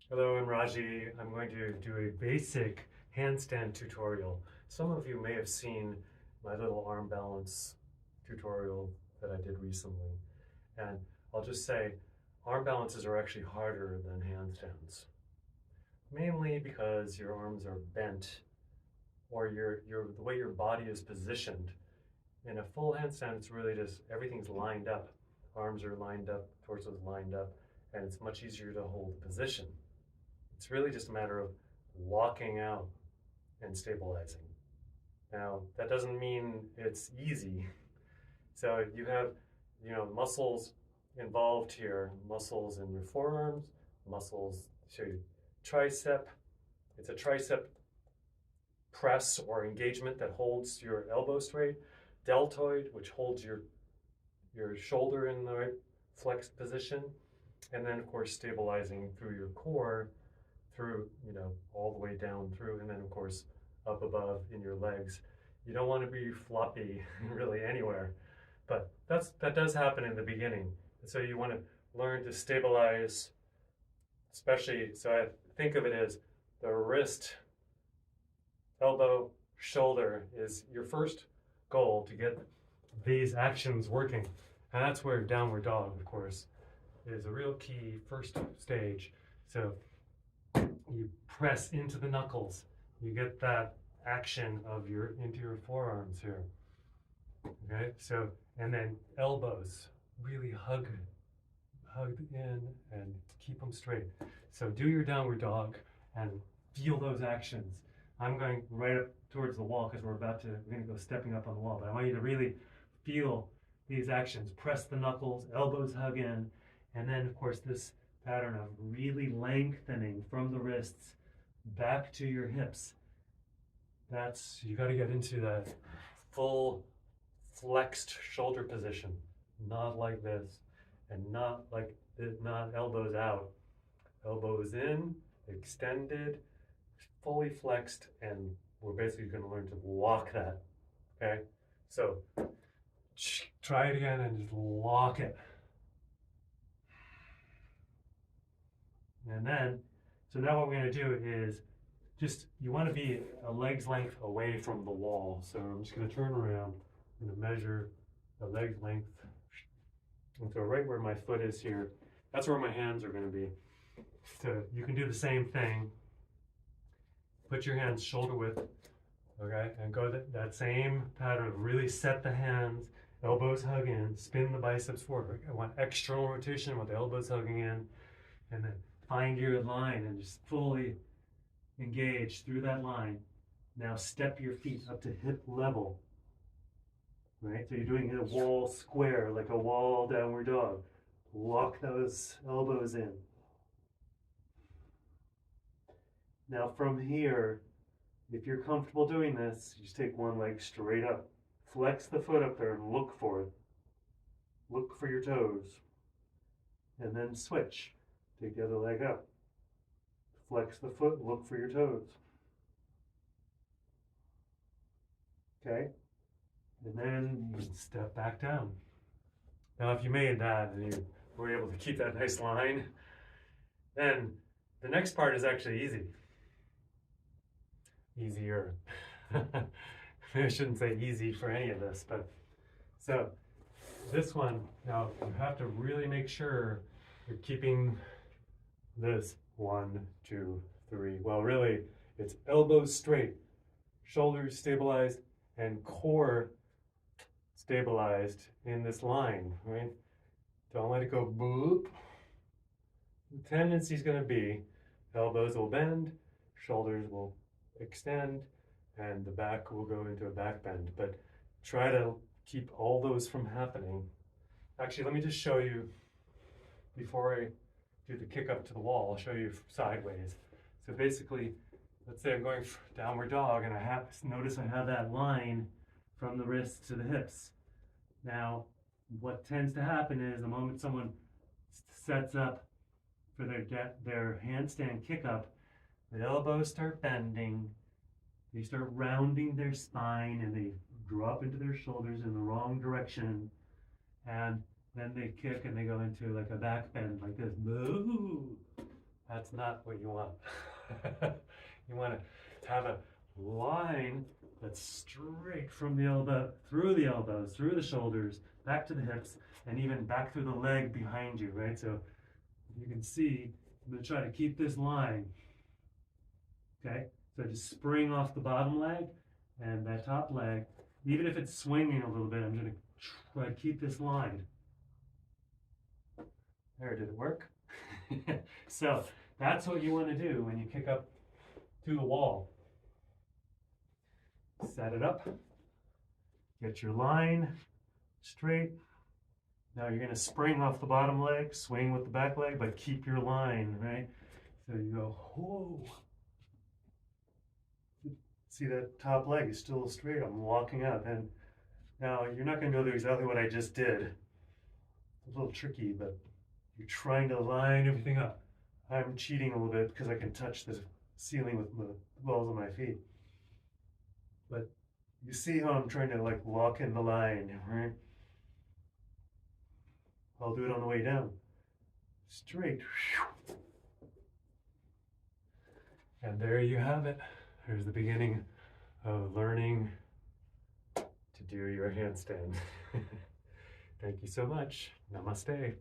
Hello, I'm Raji. I'm going to do a basic handstand tutorial. Some of you may have seen my little arm balance tutorial that I did recently. And I'll just say, arm balances are actually harder than handstands. Mainly because your arms are bent or the way your body is positioned. In a full handstand, it's really just everything's lined up. Arms are lined up, torso's lined up, and it's much easier to hold the position. It's really just a matter of walking out and stabilizing. Now, that doesn't mean it's easy. So you have, muscles involved here, muscles in your forearms, muscles to tricep. It's a tricep press or engagement that holds your elbow straight, deltoid, which holds your shoulder in the right flexed position, and then of course stabilizing through your core through, all the way down through, and then of course up above in your legs. You don't want to be floppy really anywhere, but that does happen in the beginning. And so you want to learn to stabilize, especially, so I think of it as the wrist, elbow, shoulder is your first goal to get these actions working. And that's where downward dog, of course, is a real key first stage. So you press into the knuckles. You get that action of into your forearms here. Okay, so, and then elbows, really hug in and keep them straight. So do your downward dog and feel those actions. I'm going right up towards the wall because we're going to go stepping up on the wall, but I want you to really feel these actions. Press the knuckles, elbows hug in, and then of course this pattern of really lengthening from the wrists back to your hips. You got to get into that full flexed shoulder position, not like this, and not elbows out. Elbows in, extended, fully flexed, and we're basically going to learn to walk that. Okay, so try it again and just lock it. And then, so now what we're going to do is you want to be a leg's length away from the wall. So I'm just going to turn around. I'm going to measure the leg's length. And so right where my foot is here, that's where my hands are going to be. So you can do the same thing. Put your hands shoulder width, okay, and go that same pattern. Really set the hands, elbows hug in, spin the biceps forward. I want external rotation with the elbows hugging in, and then find your line and just fully engage through that line. Now step your feet up to hip level, right? So you're doing a wall square, like a wall downward dog. Lock those elbows in. Now from here, if you're comfortable doing this, you just take one leg straight up. Flex the foot up there and look for it. Look for your toes. And then switch. Take the other leg up. Flex the foot, look for your toes. Okay? And then you step back down. Now if you made that and you were able to keep that nice line, then the next part is actually easy. Easier. I shouldn't say easy for any of this, but so this one, now you have to really make sure you're keeping this 1, 2, 3. Well, really, it's elbows straight, shoulders stabilized, and core stabilized in this line, right? Don't let it go boop. The tendency is going to be elbows will bend, shoulders will extend, and the back will go into a back bend. But try to keep all those from happening. Actually, let me just show you before I do the kick up to the wall. I'll show you sideways. So basically, let's say I'm going for downward dog and notice I have that line from the wrists to the hips. Now, what tends to happen is the moment someone sets up for their handstand kick up, the elbows start bending, they start rounding their spine, and they drop into their shoulders in the wrong direction, and then they kick and they go into like a back bend like this. Boo! That's not what you want. You want to have a line that's straight from the elbow, through the elbows, through the shoulders, back to the hips, and even back through the leg behind you, right? So you can see, I'm going to try to keep this line. Okay, so just spring off the bottom leg and that top leg. Even if it's swinging a little bit, I'm going to try to keep this line. There, did it work? So that's what you want to do when you kick up to the wall. Set it up, get your line straight. Now you're going to spring off the bottom leg, swing with the back leg, but keep your line, right? So you go, whoa. See that top leg is still straight. I'm walking up, and now you're not going to be able to do exactly what I just did. It's a little tricky, but you're trying to line everything up. I'm cheating a little bit because I can touch the ceiling with the balls of my feet. But you see how I'm trying to like lock in the line, right? I'll do it on the way down. Straight. And there you have it. There's the beginning of learning to do your handstand. Thank you so much. Namaste.